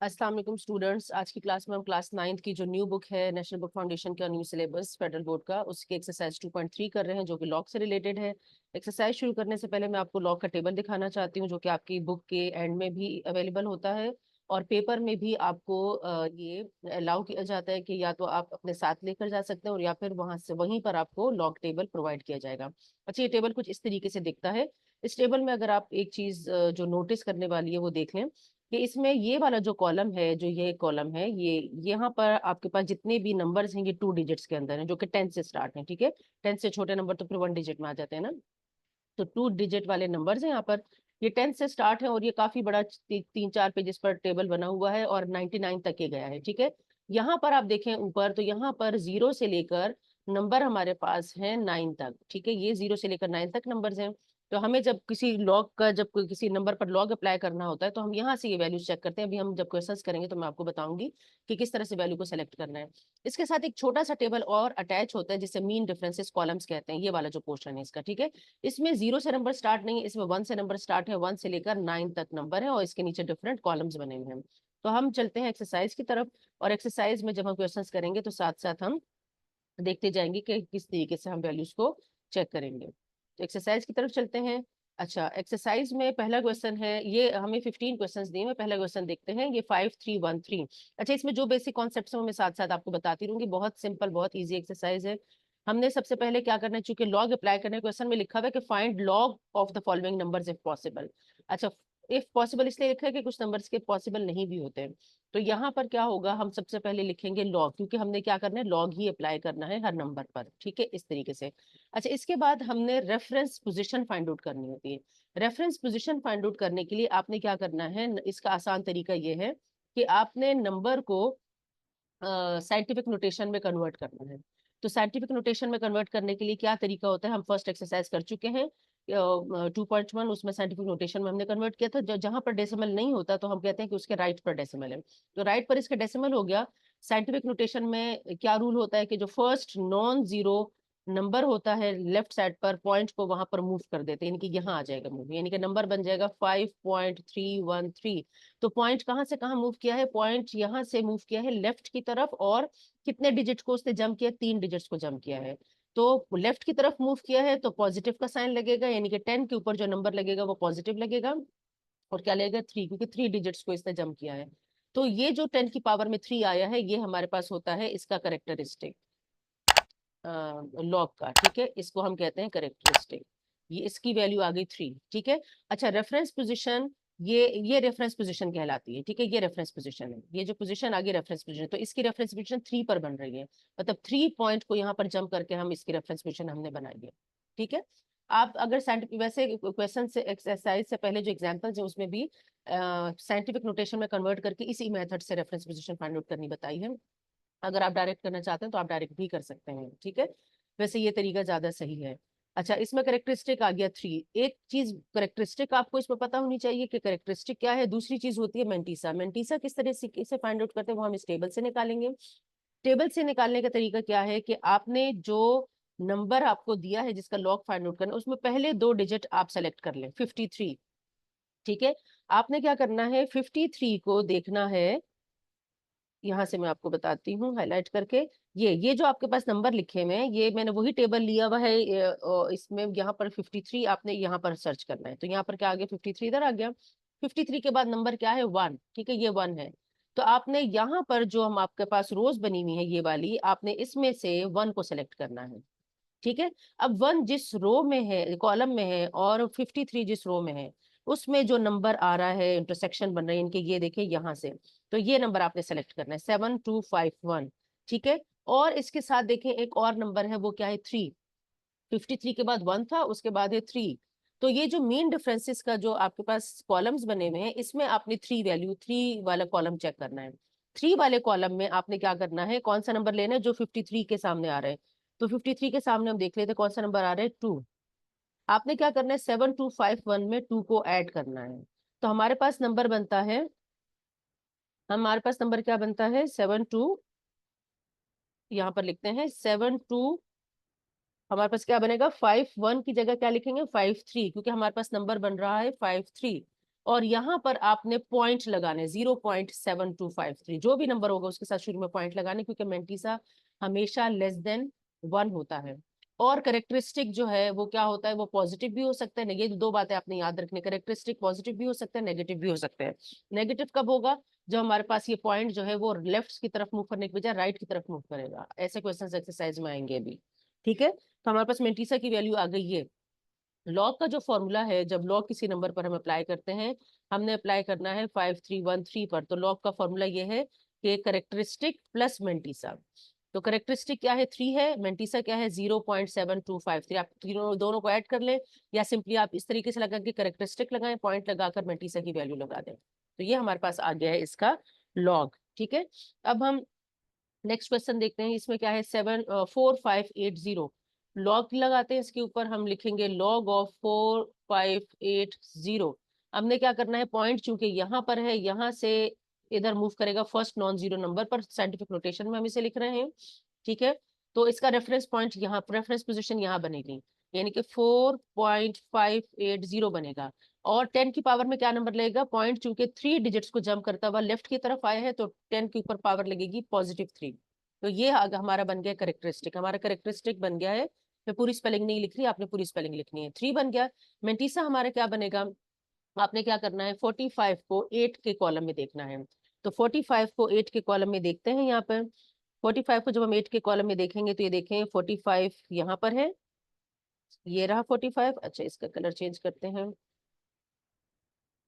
अस्सलाम वालेकुम स्टूडेंट्स। आज की क्लास में हम क्लास 9th की जो न्यू बुक है नेशनल बुक फाउंडेशन का न्यू सिलेबस फेडरल बोर्ड का, उसके एक्सरसाइज 2.3 कर रहे हैं जो कि लॉग से रिलेटेड है। एक्सरसाइज शुरू करने से पहले मैं आपको लॉग का टेबल दिखाना चाहती हूँ जो कि आपकी बुक के एंड में भी अवेलेबल होता है और पेपर में भी आपको ये अलाउ किया जाता है कि या तो आप अपने साथ लेकर जा सकते हैं और या फिर वहां से वहीं पर आपको लॉग टेबल प्रोवाइड किया जाएगा। अच्छा, ये टेबल कुछ इस तरीके से दिखता है। इस टेबल में अगर आप एक चीज जो नोटिस करने वाली है वो देख लें कि इसमें ये वाला जो कॉलम है, जो ये कॉलम है, ये यहाँ पर आपके पास जितने भी नंबर्स हैं ये 2 डिजिट्स के अंदर हैं, जो कि 10 से स्टार्ट हैं। ठीक है, 10 से छोटे नंबर तो फिर 1 डिजिट में आ जाते हैं ना। तो 2 डिजिट वाले नंबर्स हैं यहाँ पर। ये 10 से स्टार्ट है और ये काफी बड़ा 3-4 पेजेस पर टेबल बना हुआ है और 99 तक ये गया है। ठीक है, यहाँ पर आप देखें ऊपर तो यहाँ पर 0 से लेकर नंबर हमारे पास है 9 तक। ठीक है, ये 0 से लेकर 9 तक नंबर्स हैं। तो हमें जब किसी लॉग का, जब कोई किसी नंबर पर लॉग अप्लाई करना होता है तो हम यहाँ से ये वैल्यूज चेक करते हैं। अभी हम जब क्वेश्चंस करेंगे तो मैं आपको बताऊंगी कि किस तरह से वैल्यू को सेलेक्ट करना है। इसके साथ एक छोटा सा टेबल और अटैच होता है जिसे मीन डिफरेंसेस कॉलम्स कहते हैं, ये वाला जो पोर्शन है इसका। ठीक है, इसमें 0 से नंबर स्टार्ट नहीं है, इसमें 1 से नंबर स्टार्ट है, 1 से लेकर 9 तक नंबर है और इसके नीचे डिफरेंट कॉलम्स बने हुए हैं। तो हम चलते हैं एक्सरसाइज की तरफ और एक्सरसाइज में जब हम क्वेश्चंस करेंगे तो साथ साथ हम देखते जाएंगे कि किस तरीके से हम वैल्यूज को चेक करेंगे। तो एक्सरसाइज की तरफ चलते हैं। अच्छा, एक्सरसाइज में पहला क्वेश्चन है, ये हमें 15 क्वेश्चंस दिए हैं। पहला क्वेश्चन देखते हैं, ये 5313। अच्छा, इसमें जो बेसिक कॉन्सेप्ट्स हैं वो मैं साथ साथ आपको बताती रहूंगी। बहुत सिंपल, बहुत इजी एक्सरसाइज है। हमने सबसे पहले क्या करना है, चूंकि लॉग अप्लाई करने क्वेश्चन में लिखा हुआ है कि find log of the following numbers if possible. अच्छा, इफ पॉसिबल इसलिए लिखा है कि कुछ नंबर्स के पॉसिबल नहीं भी होते हैं। तो यहाँ पर क्या होगा, हम सबसे पहले लिखेंगे लॉग, क्योंकि हमने क्या करना है, लॉग ही अप्लाई करना है हर नंबर पर। ठीक है, इस तरीके से। अच्छा, इसके बाद हमने रेफरेंस पोजीशन फाइंड आउट करनी होती है। रेफरेंस पोजीशन फाइंड आउट करने के लिए आपने क्या करना है, इसका आसान तरीका ये है कि आपने नंबर को साइंटिफिक नोटेशन में कन्वर्ट करना है। तो साइंटिफिक नोटेशन में कन्वर्ट करने के लिए क्या तरीका होता है, हम फर्स्ट एक्सरसाइज कर चुके हैं 2.1, उसमें साइंटिफिक नोटेशन में हमने कन्वर्ट किया था। जहां पर डेसिमल नहीं होता तो हम कहते हैं कि उसके राइट पर डेसिमल है। तो राइट पर इसका डेसिमल हो गया। साइंटिफिक नोटेशन में क्या रूल होता है कि जो फर्स्ट नॉन जीरो नंबर होता है लेफ्ट साइड पर, पॉइंट को वहां पर मूव कर देते हैं, यानी कि यहाँ आ जाएगा मूव, यानी कि नंबर बन जाएगा 5.313। तो पॉइंट कहाँ से कहाँ मूव किया है, पॉइंट यहाँ से मूव किया है लेफ्ट की तरफ। और कितने डिजिट को उसने जम किया, 3 डिजिट्स को जम किया है। तो लेफ्ट की तरफ मूव किया है तो पॉजिटिव का साइन लगेगा, यानी कि 10 के ऊपर जो नंबर लगेगा वो पॉजिटिव लगेगा। और क्या लगेगा, 3, क्योंकि 3 डिजिट्स को इसने जम किया है। तो ये जो 10 की पावर में 3 आया है, ये हमारे पास होता है इसका करेक्टरिस्टिक लॉग का। ठीक है, इसको हम कहते हैं करेक्टरिस्टिक। ये इसकी वैल्यू आ गई 3। ठीक है। अच्छा, रेफरेंस पोजीशन, ये रेफरेंस पोजीशन कहलाती है। ठीक है, ये रेफरेंस पोजीशन है, ये जो पोजीशन आगे रेफरेंस पोजीशन, तो इसकी रेफरेंस पोजीशन 3 पर बन रही है। मतलब 3 पॉइंट को यहाँ पर जम करके हम इसकी रेफरेंस पोजीशन हमने बनाई है। ठीक है। आप अगर साइंटिफिक, वैसे क्वेश्चन से एक्सरसाइज से पहले जो एग्जांपल्स है उसमें भी साइंटिफिक नोटेशन में कन्वर्ट करके इसी मेथड से रेफरेंस पोजीशन फाइंड आउट करनी बताई है। अगर आप डायरेक्ट करना चाहते हैं तो आप डायरेक्ट भी कर सकते हैं। ठीक है, वैसे ये तरीका ज्यादा सही है। अच्छा, इसमें करेक्टरिस्टिक आ गया 3। एक चीज करेक्टरिस्टिक आपको इसमें पता होनी चाहिए कि करेक्टरिस्टिक क्या है। दूसरी चीज होती है मेंटीसा। मेंटीसा किस तरह से इसे फाइंड आउट करते हैं वो हम इस टेबल से निकालेंगे। टेबल से निकालने का तरीका क्या है कि आपने जो नंबर आपको दिया है जिसका लॉग फाइंड आउट करना है, उसमें पहले 2 डिजिट आप सेलेक्ट कर लें, 53। ठीक है, आपने क्या करना है, 53 को देखना है। यहाँ से मैं आपको बताती हूँ हाईलाइट करके। ये जो आपके पास नंबर लिखे हुए हैं, ये मैंने वही टेबल लिया हुआ है। इसमें यहाँ पर 53 आपने यहाँ पर सर्च करना है। तो यहाँ पर क्या आ गया, 53 इधर आ गया। 53 के बाद नंबर क्या है, 1। ठीक है, ये 1 है। तो आपने यहाँ पर जो हम आपके पास रोज बनी हुई है ये वाली, आपने इसमें से 1 को सिलेक्ट करना है। ठीक है, अब 1 जिस रो में है, कॉलम में है, और 53 जिस रो में है, उसमें जो नंबर आ रहा है, इंटरसेक्शन बन रही है इनके, ये देखिए यहाँ से। तो ये नंबर आपने सेलेक्ट करना है, 7251। ठीक है, और इसके साथ देखें एक और नंबर है, वो क्या है, 3। 53 के बाद 1 था, उसके बाद है 3। तो ये जो मीन डिफरेंसेस का जो आपके पास कॉलम्स बने हुए हैं, इसमें आपने 3 वाला कॉलम चेक करना है। 3 वाले कॉलम में आपने क्या करना है, कौन सा नंबर लेना है जो 53 के सामने आ रहा है। तो 53 के सामने हम देख लेते हैं कौन सा नंबर आ रहा है, 2। आपने क्या करना है, 7251 में 2 को ऐड करना है। तो हमारे पास नंबर बनता है, हमारे पास नंबर क्या बनता है, 72। यहाँ पर लिखते हैं 72। हमारे पास क्या बनेगा, 51 की जगह क्या लिखेंगे, 53, क्योंकि हमारे पास नंबर बन रहा है 53। और यहाँ पर आपने पॉइंट लगाने 0.7253, जो भी नंबर होगा उसके साथ शुरू में पॉइंट लगाने, क्योंकि मेंटिसा हमेशा लेस देन 1 होता है। और करेक्टरिस्टिक जो है वो क्या होता है, वो पॉजिटिव भी हो सकता है। ये दो बातें आपने याद रखनी, करेक्टरिस्टिक पॉजिटिव भी हो सकता है, नेगेटिव भी हो सकते हैं। नेगेटिव कब होगा, जब हमारे पास ये पॉइंट जो है वो लेफ्ट की तरफ मूव करने की बजाय राइट की तरफ मूव करेगा। ऐसे क्वेश्चन एक्सरसाइज में आएंगे अभी, ठीक है। तो हमारे पास मेंटिसा की वैल्यू आ गई है। लॉग का जो फॉर्मूला है, जब लॉग किसी नंबर पर हम अप्लाई करते हैं, हमने अप्लाई करना है 5313 पर। तो लॉग का फॉर्मूला ये है कि करेक्टरिस्टिक प्लस मेंटिसा। तो करेक्टरिस्टिक क्या है 3 है, मेंटिसा क्या है 0.7253। आप तीनों दोनों को ऐड कर लें, या सिंपली आप इस तरीके से लगा के करेक्टरिस्टिक लगाएं, पॉइंट लगाकर मेंटिसा की वैल्यू लगा दें। तो ये हमारे पास आ गया है इसका लॉग, ठीक है। अब हम नेक्स्ट क्वेश्चन देखते हैं। इसमें क्या है 4580। लॉग लगाते हैं इसके ऊपर, हम लिखेंगे लॉग ऑफ 4580। हमने क्या करना है, पॉइंट चूंकि यहाँ पर है, यहाँ से इधर मूव करेगा फर्स्ट नॉन जीरो नंबर पर, साइंटिफिक नोटेशन में हम इसे लिख रहे हैं, ठीक है। तो इसका रेफरेंस पॉइंट यहाँ, रेफरेंस पोजीशन यहाँ बनेगी, यानी कि 4580 बनेगा। और 10 की पावर में क्या नंबर लगेगा, पॉइंट चूंकि 3 डिजिट्स को जंप करता हुआ लेफ्ट की तरफ आया है, तो 10 के ऊपर पावर लगेगी +3। तो ये हमारा बन गया करेक्टरिस्टिक, हमारा करेक्टरिस्टिक बन गया है। मैं पूरी स्पेलिंग नहीं लिख रही, आपने पूरी स्पेलिंग लिखनी है। 3 बन गया। मेंटिसा हमारा क्या बनेगा, आपने क्या करना है 45 को 8 के कॉलम में देखना है। तो 45 को 8 के कॉलम में देखते हैं। यहाँ पर 45 को जब हम 8 के कॉलम में देखेंगे तो ये देखें 45 यहाँ पर है, ये रहा 45। अच्छा, इसका कलर चेंज करते हैं,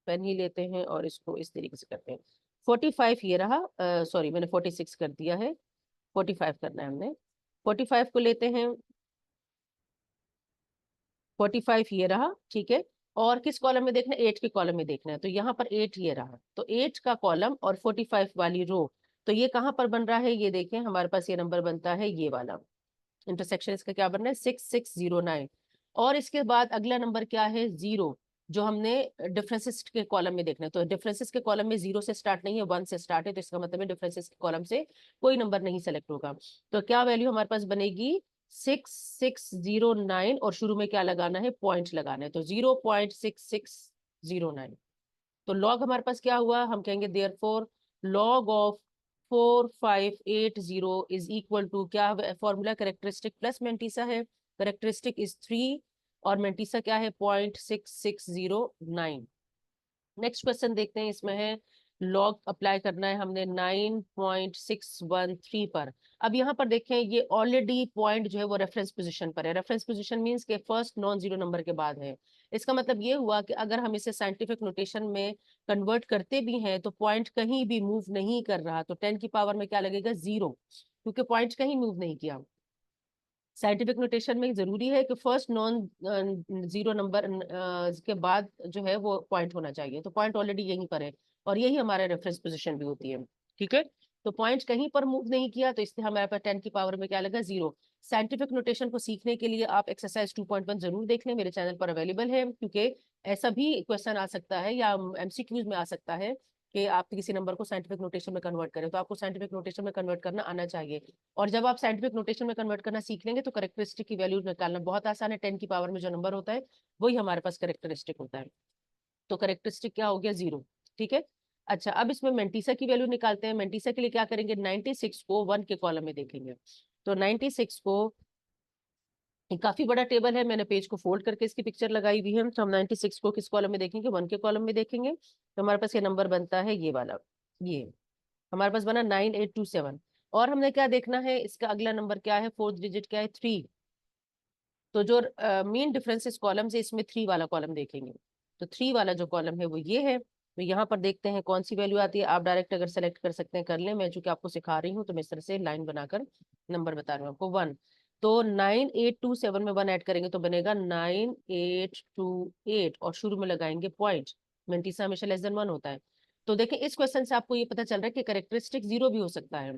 पेन ही लेते हैं और इसको इस तरीके से करते हैं। 45 ये रहा, सॉरी मैंने 46 कर दिया है, 45 करना है हमने। 45 को लेते हैं, 45 ये रहा, ठीक है। और किस कॉलम में देखना है, 8 के कॉलम में देखना है। तो यहाँ पर 8 ये रहा, तो 8 का कॉलम और 45 वाली रो। तो ये कहाँ पर बन रहा है, ये देखें हमारे पास ये नंबर बनता है ये वाला। इंटरसेक्शन इसका क्या बन रहा है 6609। और इसके बाद अगला नंबर क्या है 0, जो हमने डिफरेंसेस के कॉलम में देखना है। तो डिफरेंसेस के कॉलम में 0 से स्टार्ट नहीं है, 1 से स्टार्ट है, तो इसका मतलब है डिफरेंसेस के कॉलम से कोई नंबर नहीं सेलेक्ट होगा। तो क्या वैल्यू हमारे पास बनेगी 6609, और शुरू में क्या लगाना है, पॉइंट लगाना है, तो 0.6609। तो लॉग हमारे पास क्या हुआ, हम कहेंगे therefore log of 4580 is equal to, क्या फॉर्मूला, करेक्टरिस्टिक प्लस मेंटिसा है। करेक्टरिस्टिक इज 3 और मेंटिसा क्या है 0.6609। नेक्स्ट क्वेश्चन देखते हैं। इसमें है लॉग अप्लाई करना है हमने 9.613 पर। अब यहाँ पर देखें ये ऑलरेडी पॉइंट जो है वो रेफरेंस पोजीशन पर है। रेफरेंस पोजीशन मींस के फर्स्ट नॉन जीरो नंबर के बाद है। इसका मतलब ये हुआ कि अगर हम इसे साइंटिफिक नोटेशन में कन्वर्ट करते भी हैं तो पॉइंट कहीं भी मूव नहीं कर रहा, तो 10 की पावर में क्या लगेगा 0, क्योंकि पॉइंट कहीं मूव नहीं किया। साइंटिफिक नोटेशन में जरूरी है कि फर्स्ट नॉन जीरो नंबर के बाद जो है वो पॉइंट होना चाहिए। तो पॉइंट ऑलरेडी यहीं पर है, और यही हमारा रेफरेंस पोजीशन भी होती है, ठीक है। तो पॉइंट कहीं पर मूव नहीं किया, तो इसलिए हमारे पास 10 की पावर में क्या लगा 0। साइंटिफिक नोटेशन को सीखने के लिए आप एक्सरसाइज 2.1 जरूर देख लें, मेरे चैनल पर अवेलेबल है, क्योंकि ऐसा भी क्वेश्चन आ सकता है या एमसीक्यूज में आ सकता है कि आप किसी नंबर को साइंटिफिक नोटेशन में कन्वर्ट करें, तो आपको साइंटिफिक नोटेशन में कन्वर्ट करना आना चाहिए। और जब आप साइंटिफिक नोटेशन में कन्वर्ट करना सीख लेंगे तो करेक्टरिस्टिक की वैल्यू निकालना बहुत आसान है। 10 की पावर में जो नंबर होता है वही हमारे पास करेक्टरिस्टिक होता है। तो करेक्टरिस्टिक क्या हो गया 0, ठीक है। अच्छा, अब इसमें मेंटिसा की वैल्यू निकालते हैं। मेंटिसा के लिए क्या करेंगे, 96 को 1 के कॉलम में देखेंगे। तो 96 को, काफी बड़ा टेबल है, मैंने पेज को फोल्ड करके इसकी पिक्चर लगाई हुई है। तो हम 96 को किस कॉलम में देखेंगे, 1 के कॉलम में देखेंगे। तो हमारे पास ये नंबर बनता है ये वाला, ये हमारे पास बना 9827। और हमने क्या देखना है, इसका अगला नंबर क्या है, फोर्थ डिजिट क्या है 3। तो जो मेन डिफरेंसेस कॉलम है इसमें 3 वाला कॉलम देखेंगे। तो 3 वाला जो कॉलम है वो ये है। तो यहाँ पर देखते हैं कौन सी वैल्यू आती है। आप डायरेक्ट अगर सेलेक्ट कर सकते हैं कर लें, मैं चूंकि आपको सिखा रही हूँ तो मैं इस तरह से लाइन बनाकर नंबर बता रही हूँ आपको। 1, तो 9827 में 1 ऐड करेंगे तो बनेगा 9828, और शुरू में लगाएंगे पॉइंट। मेंटिसा हमेशा <<1 होता है। तो देखें इस क्वेश्चन से आपको ये पता चल रहा है कि करेक्टरिस्टिक 0 भी हो सकता है।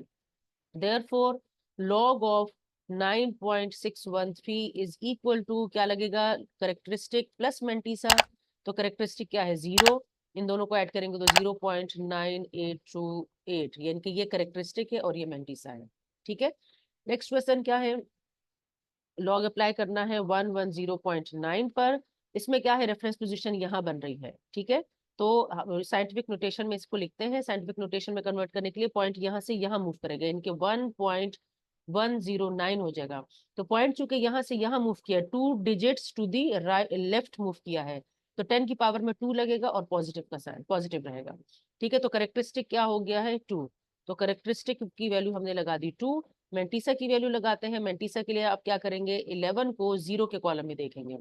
Therefore, log of 9.613 is equal to क्या लगेगा, करेक्टरिस्टिक प्लस मेंटिसा। तो करेक्टरिस्टिक क्या है 0, इन दोनों को ऐड करेंगे तो 0.9828, यानी कि ये करेक्टरिस्टिक है और ये मेंटिसा है, ठीक है। नेक्स्ट क्वेश्चन क्या है, लॉग अप्लाई करना है 110.9 पर। इसमें क्या है, रेफरेंस पोजीशन यहाँ बन रही है, ठीक है। तो साइंटिफिक नोटेशन में इसको लिखते हैं। साइंटिफिक नोटेशन में कन्वर्ट करने के लिए पॉइंट यहाँ से यहाँ मूव करेगा, इनके 1.109 हो जाएगा। तो पॉइंट चूंकि यहाँ से यहाँ मूव किया, 2 digits to the left move किया है, तो 10 की पावर में 2 लगेगा और पॉजिटिव का साइन पॉजिटिव रहेगा। ठीक है, तो करेक्टरिस्टिक क्या हो गया है 2। तो करेक्टरिस्टिक की वैल्यू हमने लगा दी 2। मेंटिसा की वैल्यू लगाते हैं। मेंटिसा के लिए आप क्या करेंगे, 11 को 0 के कॉलम में देखेंगे।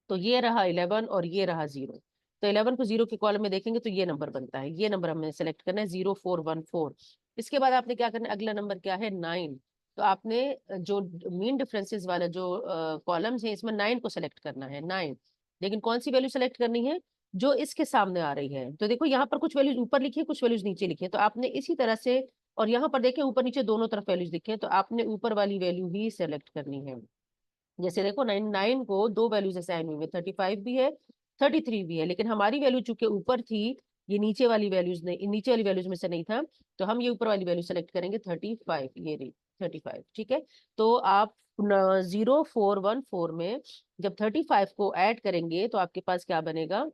तो ये रहा 11 और ये रहा 0। तो 11 को 0 के कॉलम में देखेंगे तो ये नंबर बनता है, ये नंबर हमें सेलेक्ट करना है 0414। इसके बाद आपने क्या करना है, अगला नंबर क्या है 9। तो आपने जो मीन डिफरेंसेस वाला जो कॉलम्स है इसमें 9 को सेलेक्ट करना है, 9। लेकिन कौन सी वैल्यू सेलेक्ट करनी है, जो इसके सामने आ रही है। तो देखो यहाँ पर कुछ वैल्यूज ऊपर लिखी है, कुछ वैल्यूज नीचे लिखी है, तो आपने इसी तरह से, और यहाँ पर देखें ऊपर नीचे दोनों तरफ वैल्यूज लिखे हैं, तो आपने ऊपर वाली वैल्यू ही सेलेक्ट करनी है। जैसे देखो 9 को दो वैल्यूज असाइन हुई है, 35 भी है 33 भी है, लेकिन हमारी वैल्यू चूंकि ऊपर थी, ये नीचे वाली वैल्यूज नहीं, नीचे वाली वैल्यूज में से नहीं था, तो हम ये ऊपर वाली वैल्यू सेलेक्ट करेंगे 35, ये रही 35। ठीक है, तो आप 0414 में जब 35 को ऐड करेंगे तो आपके पास क्या बनेगा,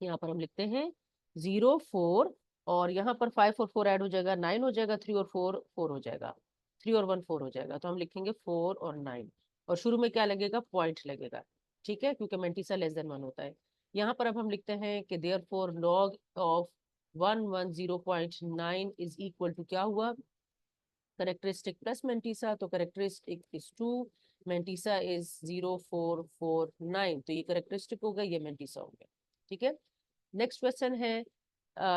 यहाँ पर हम लिखते हैं 04, और यहाँ पर 5 और 4 ऐड हो जाएगा, 9 हो जाएगा, 3 और 4 4 हो जाएगा, 3 और 1 4 हो जाएगा। तो हम लिखेंगे 4 और 9, और शुरू में क्या लगेगा, पॉइंट लगेगा। ठीक है, क्योंकि मेंटिसा <<1 होता है। यहाँ पर अब हम लिखते हैं कि therefore log of 110.9 is equal to क्या हुआ, करेक्टरिस्टिक प्लस मेंटिसा। तो करेक्टरिस्टिक इज 2, मेंटिसा इज 0449। तो ये करेक्टरिस्टिक हो गया, ये मेंटिसा हो गया। ठीक है, नेक्स्ट क्वेश्चन है,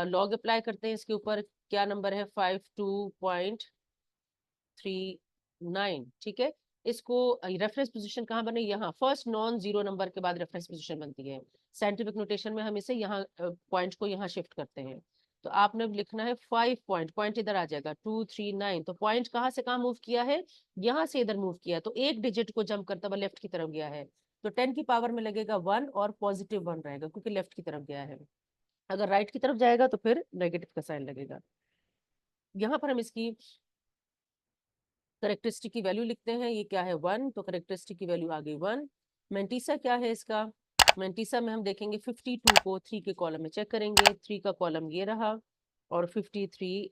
लॉग अप्लाई करते हैं इसके ऊपर। क्या नंबर है, 52.39। ठीक है, इसको रेफरेंस पोजीशन कहाँ बने, यहाँ फर्स्ट नॉन जीरो नंबर के बाद रेफरेंस पोजीशन बनती है। साइंटिफिक नोटेशन में हम इसे यहाँ पॉइंट को यहाँ शिफ्ट करते हैं। तो आपने अब लिखना है 5 पॉइंट, पॉइंट इधर आ जाएगा 239। तो पॉइंट कहाँ से कहाँ मूव किया है, यहाँ से इधर मूव किया, तो एक डिजिट को जंप करता हुआ लेफ्ट की तरफ गया है। तो 10 की पावर में लगेगा 1 और पॉजिटिव 1 रहेगा, क्योंकि लेफ्ट की तरफ गया है। अगर राइट की तरफ जाएगा तो फिर नेगेटिव का साइन लगेगा। यहाँ पर हम इसकी करेक्टरिस्टिक की वैल्यू लिखते हैं, ये क्या है 1, तो करेक्टरिस्टिक की वैल्यू आ गई 1। मेंटिसा क्या है इसका, मेंटिसा में हम देखेंगे 52 को 3 के कॉलम में चेक करेंगे, 3 का कॉलम ये रहा, और 52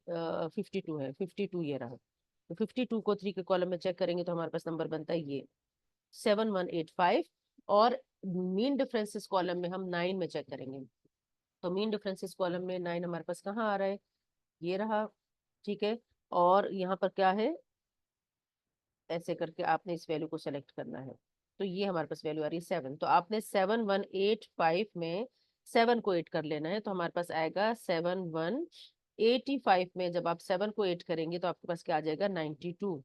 है, 52 ये रहा। तो 52 को 3 के कॉलम में चेक करेंगे तो हमारे पास नंबर बनता है ये 7185। और मीन डिफरेंसेस कॉलम में हम 9 में चेक करेंगे। तो मीन डिफरेंसेस कॉलम में 9 हमारे पास कहाँ आ रहा है, ये रहा। ठीक है, और यहाँ पर क्या है, ऐसे करके आपने इस वैल्यू को सेलेक्ट करना है। तो ये हमारे पास वैल्यू आ रही है 7। तो आपने 7185 में 7 को 8 कर लेना है, तो हमारे पास आएगा 7185 में जब आप 7 को 8 करेंगे तो आपके पास क्या आ जाएगा 92।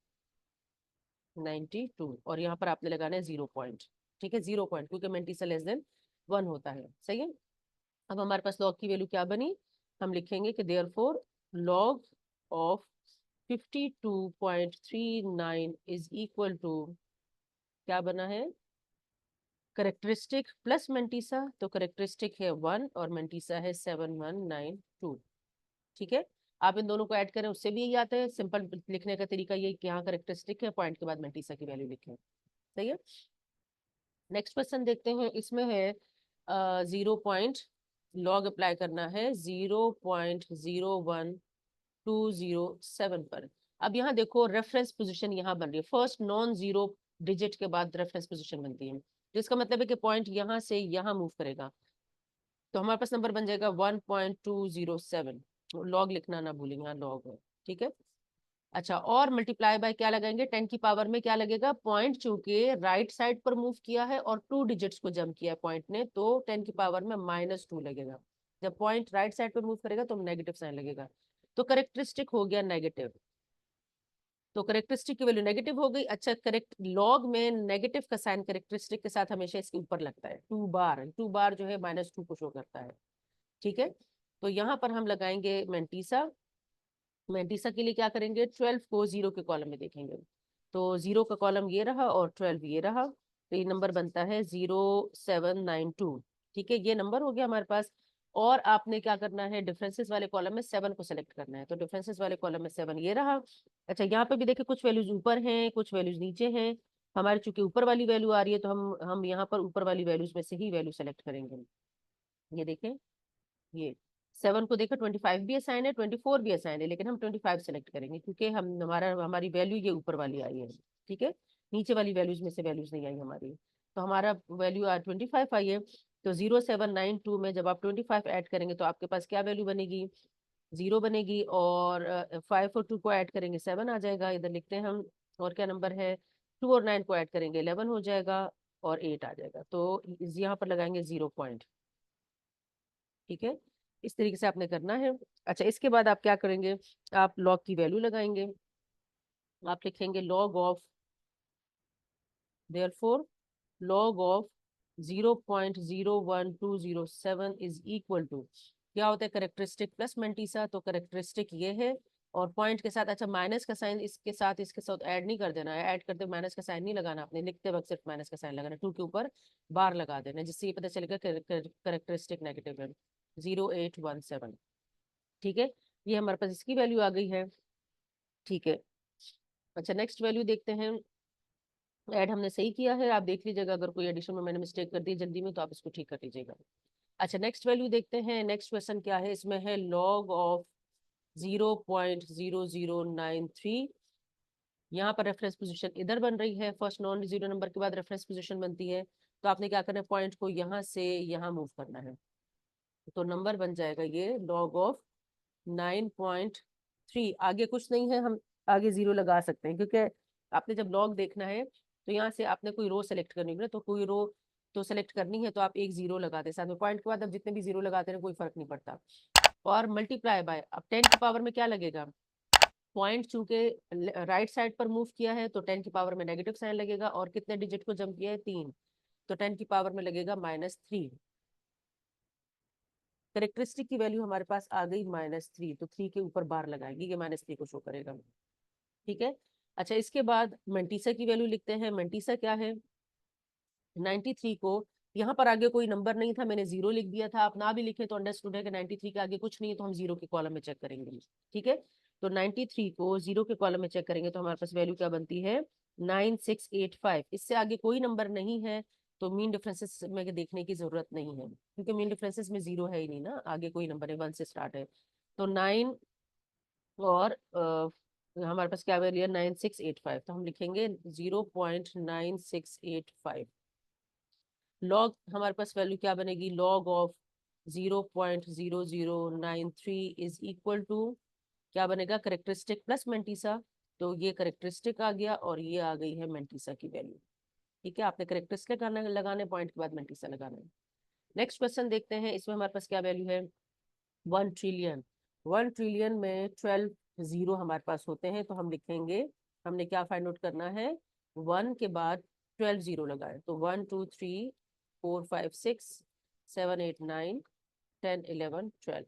और यहाँ पर आपने लगाना है 0 पॉइंट। ठीक है, 0 पॉइंट, क्योंकि मेंटिसा <<1 होता है। सही है, अब हमारे पास लॉग की वैल्यू क्या बनी, हम लिखेंगे कि therefore log of 52.39 is equal to, क्या बना है, करेक्टरिस्टिक प्लस मेंटिसा। तो करेक्टरिस्टिक है 1 और मेंटिसा है 7192। ठीक है, आप इन दोनों को ऐड करें उससे भी यही आता है। सिंपल लिखने का तरीका ये कि यहाँ करेक्टरिस्टिक है, पॉइंट के बाद मेंटिसा की वैल्यू लिखें। सही है, नेक्स्ट क्वेश्चन देखते हैं। इसमें है 0 लॉग अप्लाई करना है 0.01207 पर। अब यहाँ देखो रेफरेंस पोजीशन यहाँ बन रही है, फर्स्ट नॉन जीरो डिजिट के बाद रेफरेंस पोजीशन बनती है, तो इसका मतलब है कि पॉइंट यहाँ से यहाँ मूव करेगा। तो हमारे पास नंबर बन जाएगा 1.207। लॉग लिखना ना भूलें, यहाँ लॉग है। ठीक है, अच्छा, और मल्टीप्लाई बाय क्या लगाएंगे, 10 की पावर में क्या लगेगा, पॉइंट चूंकि राइट साइड पर मूव किया है और 2 डिजिट्स को जंप किया है पॉइंट ने, तो 10 की पावर में -2 लगेगा। जब पॉइंट राइट साइड पर मूव करेगा तो नेगेटिव साइन लगेगा। तो करेक्टरिस्टिक हो गया नेगेटिव, तो करेक्टरिस्टिक की वैल्यू नेगेटिव हो गई। अच्छा, करेक्ट लॉग में नेगेटिव का साइन करेक्टरिस्टिक के साथ हमेशा इसके ऊपर लगता है, 2 बार जो है -2 को शो करता है। ठीक है, तो यहाँ पर हम लगाएंगे मेंटिसा। मेंटिसा के लिए क्या करेंगे, 12 को 0 के कॉलम में देखेंगे। तो 0 का कॉलम ये रहा और 12 ये रहा, तो ये नंबर बनता है 0792। ठीक है, ये नंबर हो गया हमारे पास। और आपने क्या करना है, डिफरेंसेस वाले कॉलम में 7 को सेलेक्ट करना है। तो डिफरेंसेस वाले कॉलम में 7 ये रहा। अच्छा, यहाँ पे भी देखिए कुछ वैल्यूज ऊपर हैं, कुछ वैल्यूज नीचे हैं। हमारे चूंकि ऊपर वाली वैल्यू आ रही है, तो हम यहाँ पर ऊपर वाली वैल्यूज में से ही वैल्यू सेलेक्ट करेंगे। ये देखें, ये 7 को देखो 25 भी असाइन है, 24 भी असाइन है, लेकिन हम 25 सेलेक्ट करेंगे क्योंकि हम हमारी वैल्यू ये ऊपर वाली आई है। ठीक है, नीचे वाली वैल्यूज में से वैल्यूज नहीं आई हमारी, तो हमारा वैल्यू 25 आई है। तो 0792 में जब आप 25 ऐड करेंगे तो आपके पास क्या वैल्यू बनेगी, 0 बनेगी, और 5 और 2 को ऐड करेंगे 7 आ जाएगा, इधर लिखते हैं हम। और क्या नंबर है, 2 और 9 को ऐड करेंगे 11 हो जाएगा, और 8 आ जाएगा, तो यहाँ पर लगाएंगे 0 पॉइंट। ठीक है, इस तरीके से आपने करना है। अच्छा, इसके बाद आप क्या करेंगे, आप लॉग की वैल्यू लगाएंगे। आप लिखेंगे log of, therefore log of 0.01207 is equal to, क्या होता है, करेक्टरिस्टिक प्लस मेंटीसा, तो करेक्टरिस्टिक ये है, और पॉइंट के साथ, अच्छा माइनस का साइन इसके साथ ऐड नहीं कर देना है, ऐड करते माइनस का साइन नहीं लगाना, आपने लिखते वक्त सिर्फ माइनस का साइन लगाना, 2 के ऊपर बार लगा देना, जिससे ये पता चलेगा करेक्टरिस्टिक नेगेटिव है 0817। ठीक है, ये हमारे पास इसकी वैल्यू आ गई है। ठीक है, अच्छा नेक्स्ट वैल्यू देखते हैं। ऐड हमने सही किया है, आप देख लीजिएगा, अगर कोई एडिशन में मैंने मिस्टेक कर दी जल्दी में तो आप इसको ठीक कर लीजिएगा। अच्छा नेक्स्ट वैल्यू देखते हैं, नेक्स्ट क्वेश्चन क्या है, इसमें है लॉग ऑफ 0.0093। यहाँ पर रेफरेंस पोजीशन इधर बन रही है, फर्स्ट नॉन जीरो नंबर के बाद रेफरेंस पोजीशन बनती है, तो आपने क्या करना है, पॉइंट को यहाँ से यहाँ मूव करना है, तो नंबर बन जाएगा ये लॉग ऑफ 9.3। आगे कुछ नहीं है, हम आगे 0 लगा सकते हैं, क्योंकि आपने जब लॉग देखना है तो यहाँ से आपने कोई रो सेलेक्ट करनी होगी ना, तो कोई रो तो सेलेक्ट करनी है, तो आप एक 0 लगा दे, साथ में पॉइंट के बाद अब जितने भी 0 लगाते हैं कोई फर्क नहीं पड़ता। और मल्टीप्लाई बाय, अब 10 की पावर में क्या लगेगा, पॉइंट चूंकि राइट साइड पर मूव किया है तो 10 की पावर में नेगेटिव साइन लगेगा, और कितने डिजिट को जंप किया है, 3, तो 10 की पावर में लगेगा -3। करेक्टरिस्टिक की वैल्यू हमारे पास आ गई -3, तो 3 के ऊपर बार लगाएंगे, ये -3 को शो करेगा। ठीक है, अच्छा इसके बाद मेंटीसा की वैल्यू लिखते हैं। मेंटीसा क्या है, 93 को, यहाँ पर आगे कोई नंबर नहीं था, मैंने 0 लिख दिया था, आप ना भी लिखे तो अंडरस्टूड है कि 93 के आगे कुछ नहीं है, तो हम 0 के कॉलम में चेक करेंगे। ठीक है, तो 93 को 0 के कॉलम में चेक करेंगे तो हमारे पास वैल्यू क्या बनती है, 9685। इससे आगे कोई नंबर नहीं है, तो मीन डिफरेंसेस में देखने की जरूरत नहीं है, क्योंकि मीन डिफरेंसेस में 0 है ही नहीं ना, आगे कोई नंबर है, 1 से स्टार्ट है, तो 9, और हमारे पास क्या वैल्यू है, 9685, तो हम लिखेंगे 0.9685। लॉग हमारे पास वैल्यू क्या बनेगी, log of 0.0093 is equal to, क्या बनेगा, करेक्टरिस्टिक प्लस मेंटीसा, तो ये करेक्टरिस्टिक आ गया और ये आ गई है मेंटीसा की वैल्यू। ठीक है, आपने करेक्टरिस्टिक लगाने पॉइंट के बाद मेंटीसा लगाना है। नेक्स्ट क्वेश्चन देखते हैं, इसमें हमारे पास क्या वैल्यू है, 1 ट्रिलियन। 1 ट्रिलियन में 12 जीरो हमारे पास होते हैं, तो हम लिखेंगे, हमने क्या फाइंड आउट करना है, 1 के बाद 12 जीरो लगाए, तो 1 2 3 4 5 6 7 8 9 10 11 12,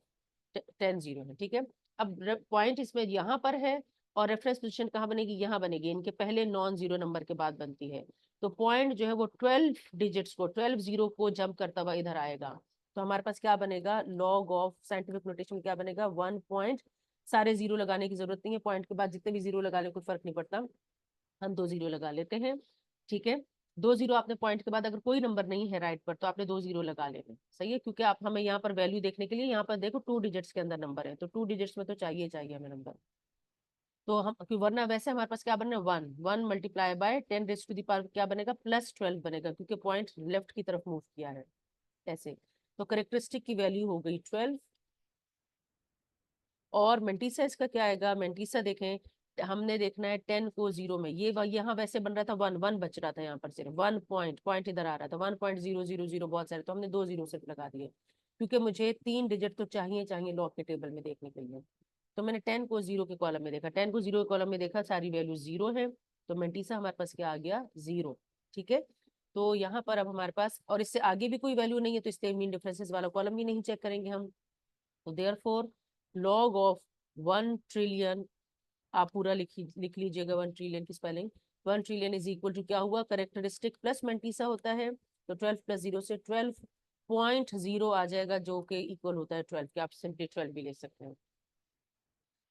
10 जीरो है। ठीक है, अब पॉइंट इसमें यहाँ पर है, और रेफरेंस पोजीशन कहाँ बनेगी, यहाँ बनेगी, इनके पहले नॉन जीरो नंबर के बाद बनती है, तो पॉइंट जो है वो 12 डिजिट्स को, 12 जीरो को जंप करता हुआ इधर आएगा, तो हमारे पास क्या बनेगा, लॉग ऑफ, साइंटिफिक नोटेशन में क्या बनेगा, 1 पॉइंट, सारे 0 लगाने की जरूरत नहीं है, पॉइंट के बाद जितने भी 0 लगा ले कोई फर्क नहीं पड़ता, हम 2 0 लगा लेते हैं। ठीक है, 2 0 आपने पॉइंट के बाद अगर कोई नंबर नहीं है राइट पर, तो आपने 2 0 लगा लेने, सही है, क्योंकि आप हमें यहाँ पर वैल्यू देखने के लिए, यहाँ पर देखो 2 डिजिट्स के अंदर नंबर है, तो 2 डिजिट्स में तो चाहिए चाहिए हमें नंबर, तो हम वरना वैसे हमारे पास क्या बनना है, 1 1 multiply by 10 raise to the power क्या बनेगा, +12 बनेगा, क्योंकि पॉइंट लेफ्ट की तरफ मूव किया है ऐसे, तो करेक्टरिस्टिक की वैल्यू हो गई 12। और मेंटीसा इसका क्या आएगा, मेंटीसा देखें, हमने देखना है 10 को 0 में, ये यहाँ वैसे बन रहा था 1 1 बच रहा था, यहाँ पर सिर्फ 1 पॉइंट, पॉइंट इधर आ रहा था, 1.000 बहुत सारे, तो हमने 2 0 सिर्फ लगा दिए, क्योंकि मुझे 3 डिजिट तो चाहिए चाहिए लॉग के टेबल में देखने के लिए, तो मैंने 10 को 0 के कॉलम में देखा, 10 को 0 के कॉलम में देखा, सारी वैल्यू 0 है, तो मेंटीसा हमारे पास क्या आ गया, 0। ठीक है, तो यहाँ पर अब हमारे पास, और इससे आगे भी कोई वैल्यू नहीं है, तो इसलिए मीन डिफरेंसेस वाला कॉलम भी नहीं चेक करेंगे हम, तो देयरफॉर लॉग ऑफ 1 ट्रिलियन, आप पूरा लिख लीजिएगा 1 ट्रिलियन की spelling, 1 trillion is equal to क्या हुआ, करेक्टरिस्टिक प्लस मेंटीसा होता है, तो 12 + 0 से 12.0 आ जाएगा, जो कि इक्वल होता है 12 के, आप सिंपली 12 भी ले सकते हैं।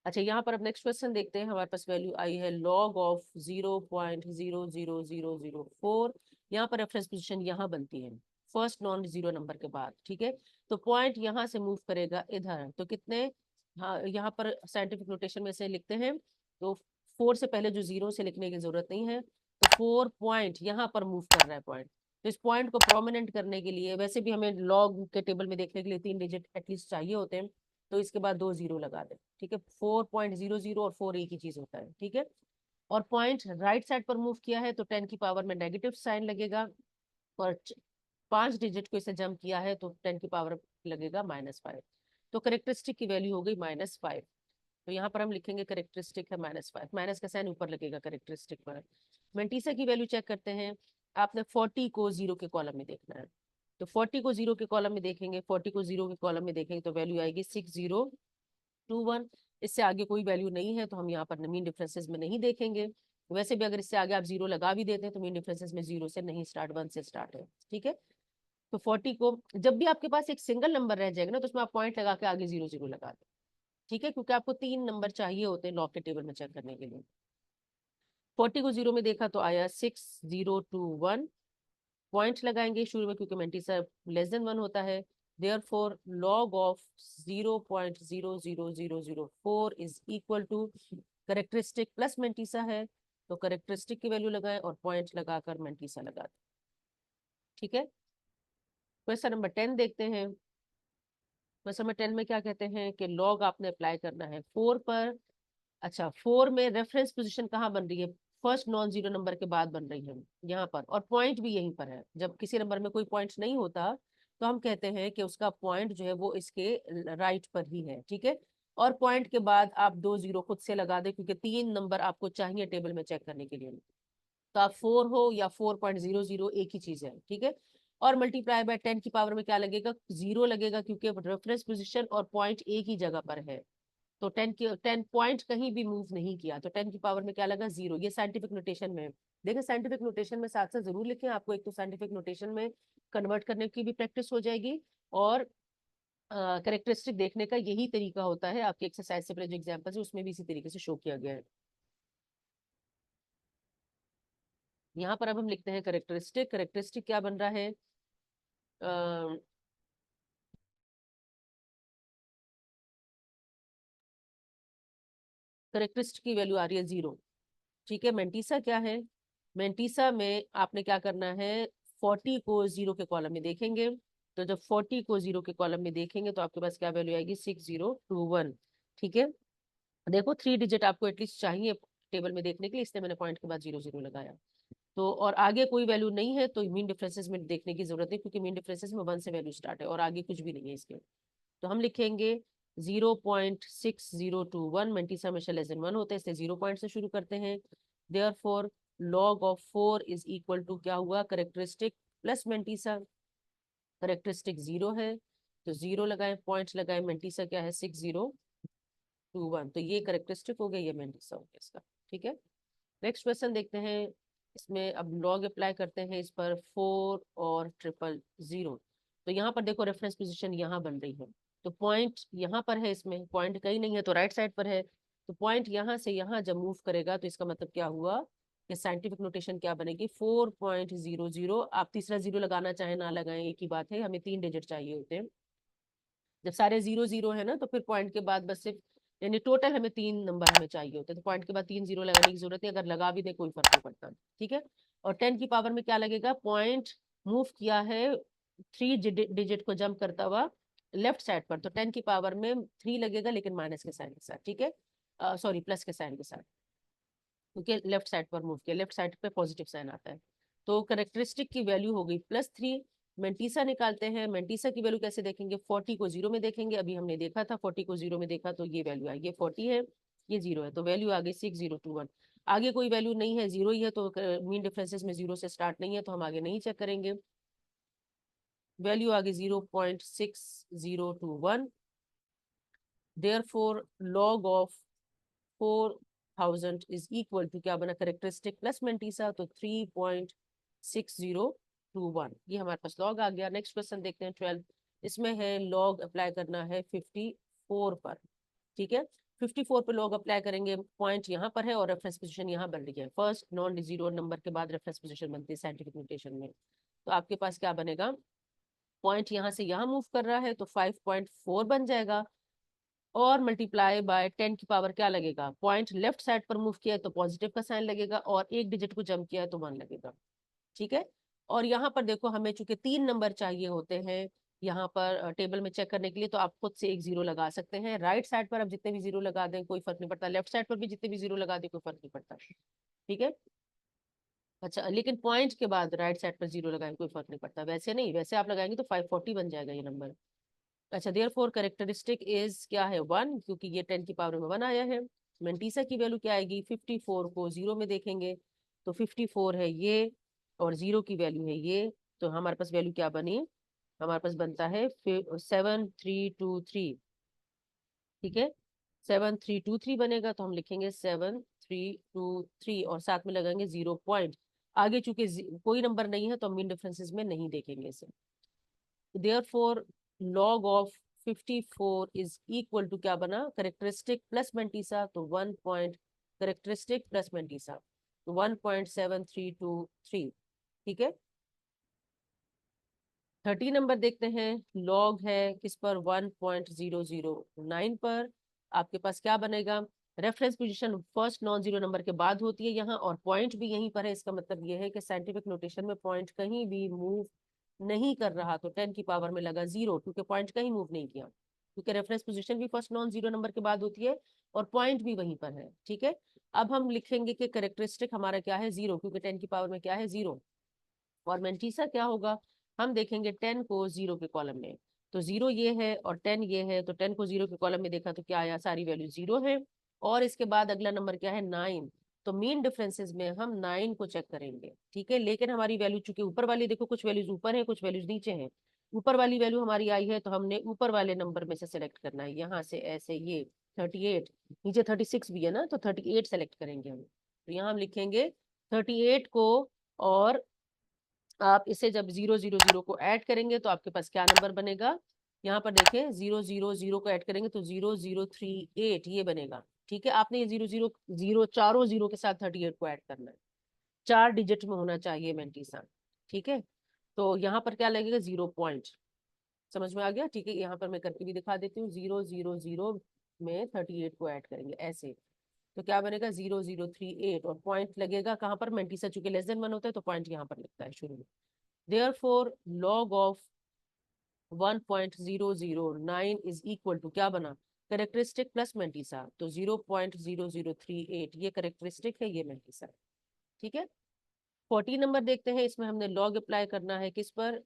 अच्छा, यहाँ पर अब नेक्स्ट क्वेश्चन देखते हैं, हमारे पास वैल्यू आई है लॉग ऑफ 0.00004। यहाँ पर रेफरेंस पोजीशन यहाँ बनती है फर्स्ट नॉन जीरो नंबर के बाद। ठीक है, तो पॉइंट यहाँ से मूव करेगा इधर, तो कितने, हाँ यहाँ पर साइंटिफिक नोटेशन में से लिखते हैं, तो 4 से पहले जो 0 से लिखने की जरूरत नहीं है, तो 4 पॉइंट यहाँ पर मूव कर रहा है पॉइंट। तो इस पॉइंट को प्रोमिनेंट करने के लिए, वैसे भी हमें लॉग के टेबल में देखने के लिए 3 डिजिट एटलीस्ट चाहिए होते हैं, तो इसके बाद 2 0 लगा दें, ठीक है। 4.00 और 4 एक ही चीज होता है, ठीक है। और पॉइंट राइट साइड पर मूव किया है तो 10 की पावर में नेगेटिव साइन लगेगा, और 5 डिजिट को इसे जंप किया है तो 10 की पावर लगेगा -5। तो करेक्टरिस्टिक की वैल्यू हो गई -5। तो यहाँ पर हम लिखेंगे करेक्टरिस्टिक है -5, माइनस का साइन ऊपर लगेगा करेक्टरिस्टिक पर। मेंटिसा की वैल्यू चेक करते हैं। आपने 40 को 0 के कॉलम में देखना है, तो 40 को 0 के कॉलम में देखेंगे, 40 को 0 के कॉलम में देखेंगे तो वैल्यू आएगी 6021। इससे आगे कोई वैल्यू नहीं है तो हम यहाँ पर मीन डिफरेंसेस में नहीं देखेंगे। वैसे भी अगर इससे आगे आप 0 लगा भी देते हैं तो मीन डिफरेंसेस में 0 से नहीं स्टार्ट, 1 से स्टार्ट है, ठीक है। तो 40 को, जब भी आपके पास एक सिंगल नंबर रह जाएगा ना तो उसमें आप पॉइंट लगा के आगे 0 0 लगा दें, ठीक है, क्योंकि आपको 3 नंबर चाहिए होते हैं लॉग के टेबल में चेक करने के लिए। 40 को 0 में देखा तो आया 6021, पॉइंट लगाएंगे शुरू में क्योंकि मेंटिसा <<1 होता है। Therefore log of 0.00004 is equal to characteristic plus mantissa है, तो करेक्टरिस्टिक की वैल्यू लगाएं और पॉइंट लगाकर मेंटिसा लगा दें, ठीक है। क्वेश्चन नंबर 10 देखते हैं। क्वेश्चन नंबर 10 में क्या कहते हैं कि लॉग आपने अप्लाई करना है 4 पर। अच्छा, 4 में रेफरेंस पोजीशन कहाँ बन रही है, फर्स्ट नॉन जीरो नंबर के बाद बन रही है यहाँ पर, और पॉइंट भी यहीं पर है। जब किसी नंबर में कोई पॉइंट नहीं होता तो हम कहते हैं कि उसका पॉइंट जो है वो इसके राइट पर ही है, ठीक है। और पॉइंट के बाद आप 2 0 खुद से लगा दे क्योंकि 3 नंबर आपको चाहिए टेबल में चेक करने के लिए, तो आप 4 हो या 4.00 एक ही चीज है, ठीक है। और मल्टीप्लाई बाय 10 की पावर में क्या लगेगा, 0 लगेगा क्योंकि रेफरेंस पोजीशन और पॉइंट एक ही जगह पर है। तो 10 पॉइंट कहीं भी मूव नहीं किया, तो 10 की पावर में क्या लगा, 0। ये साइंटिफिक नोटेशन में देखिए, साइंटिफिक नोटेशन में साथ साथ जरूर लिखें, आपको एक तो साइंटिफिक नोटेशन में कन्वर्ट करने की भी प्रैक्टिस हो जाएगी, और करेक्टरिस्टिक देखने का यही तरीका होता है। आपकी एक्सरसाइज से पहले जो एग्जाम्पल है उसमें भी इसी तरीके से शो किया गया है। यहाँ पर अब हम लिखते हैं करेक्टरिस्टिक। करेक्टरिस्टिक क्या बन रहा है, करेक्टरिस्टिक की वैल्यू आ रही है 0, ठीक है। मेंटिसा क्या है, मेंटिसा में आपने क्या करना है, 40 को 0 के कॉलम में देखेंगे, तो जब 40 को 0 के कॉलम में देखेंगे तो आपके पास क्या वैल्यू आएगी, 6021, ठीक है। देखो 3 डिजिट आपको एटलीस्ट चाहिए टेबल में देखने के लिए, इसलिए मैंने पॉइंट के बाद 0 0 लगाया। तो और आगे कोई वैल्यू नहीं है तो मीन डिफरेंसेस में देखने की जरूरत है, क्योंकि मीन डिफरेंसेस में 1 से वैल्यू स्टार्ट है और आगे कुछ भी नहीं है इसके। तो हम लिखेंगे 0.6021, मेंटिसा हमेशा <<1 होता है इसलिए 0 पॉइंट से शुरू करते हैं। Therefore log of 4 is equal to क्या हुआ, करेक्टरिस्टिक प्लस मेंटिसा। करेक्टरिस्टिक 0 है तो 0 लगाए, पॉइंट लगाए, मेंटिसा क्या है 6021, तो ये करेक्टरिस्टिक हो गया, ये मेंटिसा हो गया इसका, ठीक है। नेक्स्ट क्वेश्चन देखते हैं। इसमें अब लॉग अप्लाई करते हैं इस पर, 4 और 000। तो यहाँ पर देखो रेफरेंस पोजीशन यहाँ बन रही है, तो पॉइंट यहाँ पर है, इसमें पॉइंट कहीं नहीं है तो राइट साइड पर है। तो पॉइंट यहाँ से यहाँ जब मूव करेगा तो इसका मतलब क्या हुआ कि साइंटिफिक नोटेशन क्या बनेगी, 4.00। आप तीसरा 0 लगाना चाहे ना लगाएं एक ही बात है, हमें 3 डिजिट चाहिए होते हैं। जब सारे 0 0 है ना तो फिर पॉइंट के बाद बस सिर्फ, यानी टोटल हमें 3 नंबर हमें चाहिए होते हैं, तो पॉइंट के बाद 3 0 लगाने की जरूरत है, अगर लगा भी दे कोई फर्क नहीं पड़ता, ठीक है। और 10 की पावर में क्या लगेगा, पॉइंट मूव किया है 3 डिजिट को जंप करता हुआ लेफ्ट साइड पर, तो 10 की पावर में 3 लगेगा लेकिन माइनस के साइन के साथ, ठीक है, सॉरी प्लस के साइन के साथ, क्योंकि लेफ्ट साइड पर मूव किया, लेफ्ट साइड पे पॉजिटिव साइन आता है। तो करेक्टरिस्टिक की वैल्यू हो गई +3। मेंटिसा निकालते हैं, मेंटिसा की वैल्यू कैसे देखेंगे, 40 को 0 में देखेंगे, अभी हमने देखा था 40 को 0 में देखा तो ये वैल्यू आई, ये 40 है ये 0 है, तो वैल्यू आ गई 6021। आगे कोई वैल्यू नहीं है, 0 ही है, तो मीन डिफरेंसेस में 0 से स्टार्ट नहीं है तो हम आगे नहीं चेक करेंगे। वैल्यू आ गई 0.6021। Therefore log of 4000 is equal to क्या बना, करेक्टरिस्टिक प्लस मेंटिसा, तो 3.6021, ये हमारे पास लॉग आ गया। नेक्स्ट क्वेश्चन देखते हैं 12। इसमें है लॉग अप्लाई करना है 54 पर, ठीक है। 54 पे लॉग अप्लाई करेंगे, पॉइंट यहाँ पर है और रेफरेंस पोजीशन यहाँ बन रही है, फर्स्ट नॉन जीरो नंबर के बाद रेफरेंस पोजीशन बनती है साइंटिफिक नोटेशन में। तो आपके पास क्या बनेगा, पॉइंट यहाँ से यहाँ मूव कर रहा है तो 5.4 बन जाएगा, और मल्टीप्लाई बाय 10 की पावर क्या लगेगा, पॉइंट लेफ्ट साइड पर मूव किया है तो पॉजिटिव का साइन लगेगा, और एक डिजिट को जंप किया है तो 1 लगेगा। ठीक है। और यहाँ पर देखो हमें चूंकि 3 नंबर चाहिए होते हैं यहाँ पर टेबल में चेक करने के लिए, तो आप खुद से एक जीरो लगा सकते हैं। राइट साइड पर आप जितने भी जीरो लगा दें कोई फर्क नहीं पड़ता, लेफ्ट साइड पर भी जितने भी जीरो लगा दें कोई फर्क नहीं पड़ता। ठीक है। अच्छा, लेकिन पॉइंट के बाद राइट साइड पर जीरो लगाएंगे कोई फर्क नहीं पड़ता, वैसे नहीं, वैसे आप लगाएंगे तो 540 बन जाएगा ये नंबर। अच्छा, देयरफॉर कैरेक्टरिस्टिक इज क्या है 1, क्योंकि ये 10 की पावर में 1 आया है। मेंटीसा की वैल्यू क्या आएगी, 54 को जीरो में देखेंगे तो 54 है ये, और जीरो की वैल्यू है ये, तो हमारे पास वैल्यू क्या बनी, हमारे पास बनता है 7323। ठीक है, 7323 बनेगा, तो हम लिखेंगे 7323 और साथ में लगाएंगे 0 पॉइंट। आगे चूंकि कोई नंबर नहीं है तो हम मीन डिफरेंसेस में नहीं देखेंगे इसे। Therefore log of 54 is equal to क्या बना, करेक्टरिस्टिक प्लस मेंटीसा, तो 1 पॉइंट करेक्टरिस्टिक प्लस मेंटीसा, तो 1.7323। ठीक है। 30 नंबर देखते हैं, लॉग है किस पर, 1.009 पर। आपके पास क्या बनेगा, reference position first non zero number के बाद होती है यहाँ, और पॉइंट भी यहीं पर है, इसका मतलब ये है कि साइंटिफिक नोटेशन में पॉइंट कहीं भी मूव नहीं कर रहा, तो 10 की पावर में लगा जीरो, क्योंकि पॉइंट कहीं मूव नहीं किया, क्योंकि रेफरेंस पोजीशन भी फर्स्ट नॉन जीरो नंबर के बाद होती है और पॉइंट भी वहीं पर है। ठीक है। अब हम लिखेंगे कि करेक्टरिस्टिक हमारा क्या है, जीरो, क्योंकि 10 की पावर में क्या है, जीरो। और मेंटीसा क्या होगा, हम देखेंगे 10 को जीरो के कॉलम में, तो जीरो ये है और 10 ये है, तो 10 को जीरो के कॉलम में देखा तो क्या आया, सारी वैल्यू जीरो है। और इसके बाद अगला नंबर क्या है, 9, तो मीन डिफरेंसेस में हम 9 को चेक करेंगे। ठीक है, लेकिन हमारी वैल्यू चूंकि ऊपर वाली, देखो कुछ वैल्यूज ऊपर है कुछ वैल्यूज नीचे हैं, ऊपर वाली वैल्यू हमारी आई है तो हमने ऊपर वाले नंबर में से सिलेक्ट करना है, यहाँ से ऐसे ये 38, नीचे 36 भी है ना, तो 38 सेलेक्ट करेंगे हम, तो यहाँ हम लिखेंगे 38 को, और आप इसे जब 000 को ऐड करेंगे तो आपके पास क्या नंबर बनेगा, यहाँ पर देखें 000 को ऐड करेंगे तो 0038 ये बनेगा। ठीक है, आपने ये 000 चारों जीरो के साथ 38 को ऐड करना है, 4 डिजिट में होना चाहिए मेंटीसा। ठीक है, तो यहाँ पर क्या लगेगा, 0 पॉइंट। समझ में आ गया। ठीक है, यहाँ पर मैं करके भी दिखा देती हूँ, 000 में 38 को ऐड करेंगे ऐसे, तो क्या बनेगा 0038, और पॉइंट लगेगा कहाँ पर, मेंटीसा चूंकि लेस देन 1 होता है तो पॉइंट यहाँ पर लगता है शुरू में। Therefore log of 1.009 is equal to क्या बना, करेक्टरिस्टिक प्लस मेंटीसा, तो 0.0038 ये करेक्टरिस्टिक है, ये मेंटीसा। ठीक है। 40 नंबर देखते हैं, इसमें हमने लॉग अप्लाई करना है किस पर,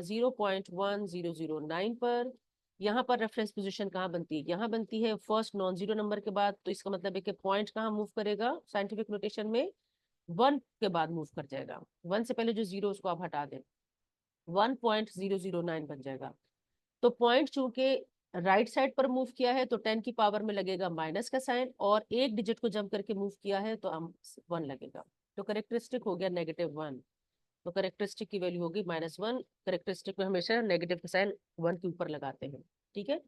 0.1009 पर। यहाँ पर रेफरेंस पोजीशन कहाँ बनती है, यहाँ बनती है फर्स्ट नॉन जीरो नंबर के बाद, तो इसका मतलब है कि पॉइंट कहाँ मूव करेगा साइंटिफिक नोटेशन में, 1 के बाद मूव कर जाएगा, 1 से पहले जो जीरो उसको आप हटा दें, 1.009 बन जाएगा। तो पॉइंट चूंकि राइट साइड पर मूव किया है तो 10 की पावर में लगेगा माइनस का साइन, और एक डिजिट को जंप करके मूव किया है तो हम 1 लगेगा, तो करेक्टरिस्टिक हो गया -1, तो करेक्टरिस्टिक की वैल्यू होगी -1। करेक्टरिस्टिक में हमेशा नेगेटिव का साइन 1 के ऊपर लगाते हैं। ठीक है।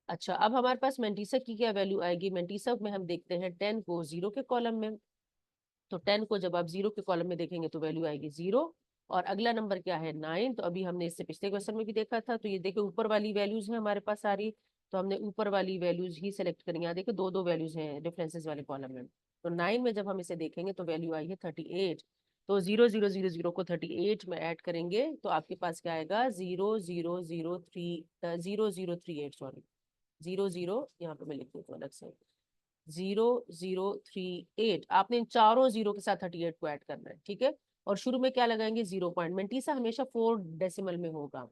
अच्छा, अब हमारे पास मेंटीसा की क्या वैल्यू आएगी, मेंटीसा में हम देखते हैं 10 को जीरो के कॉलम में, तो 10 को जब आप जीरो के कॉलम में देखेंगे तो वैल्यू आएगी 0, और अगला नंबर क्या है 9, तो अभी हमने इससे पिछले क्वेश्चन में भी देखा था, तो ये देखो ऊपर वाली वैल्यूज है हमारे पास सारी, तो हमने ऊपर वाली वैल्यूज ही सेलेक्ट करेंगे। यहाँ देखो दो दो वैल्यूज हैं डिफरेंसेस वाले कॉलम में, तो 9 में जब हम इसे देखेंगे तो वैल्यू आई है 38, तो 0000 को 38 में ऐड करेंगे तो आपके पास क्या आएगा, 0038, सॉरी 00, यहाँ पे मैं लिख देती हूँ अलग से, 0038। आपने इन चारों जीरो के साथ 38 को ऐड करना है। ठीक है, और शुरू में क्या लगाएंगे, 0 पॉइंट, मेंटीसा हमेशा 4 डेसिमल में होगा,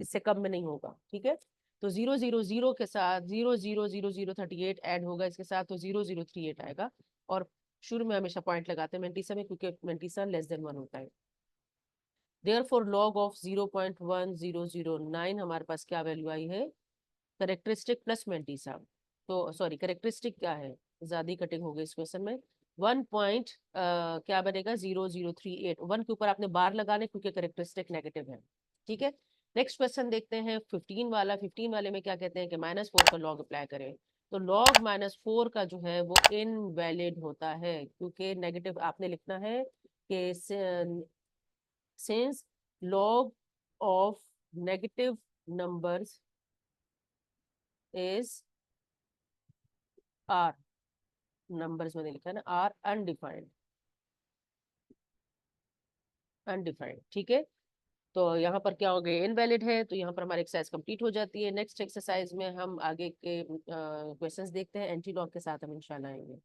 इससे कम में नहीं होगा। ठीक है, तो 000 के साथ 000038 ऐड होगा इसके साथ, तो 0038 आएगा, और शुरू में हमेशा पॉइंट लगाते हैं मेंटीसा में, क्योंकि मेंटीसा लेस देन 1 होता है। देयरफॉर log ऑफ 0.1009 हमारे पास क्या वैल्यू आई है, करेक्टरिस्टिक प्लस मेंटीसा, तो सॉरी करेक्टरिस्टिक क्या है, ज्यादा कटिंग हो गई इस क्वेश्चन में, 1 पॉइंट क्या बनेगा 0038, 1 के ऊपर आपने बार लगाने क्योंकि करेक्टरिस्टिक नेगेटिव है। ठीक है, नेक्स्ट क्वेश्चन देखते हैं 15 वाला। 15 वाले में क्या कहते हैं कि -4 का लॉग अप्लाई करें, तो लॉग -4 का जो है वो इनवैलिड होता है, क्योंकि नेगेटिव आपने लिखना है कि since log of negative numbers is r, numbers मैंने लिखा है ना, r undefined, अनडिफाइंड, ठीक है। तो यहाँ पर क्या हो गया, इनवैलिड है, तो यहाँ पर हमारी एक्सरसाइज कंप्लीट हो जाती है। नेक्स्ट एक्सरसाइज में हम आगे के क्वेश्चंस देखते हैं, एंटी लॉग के साथ हम इंशाल्लाह आएंगे।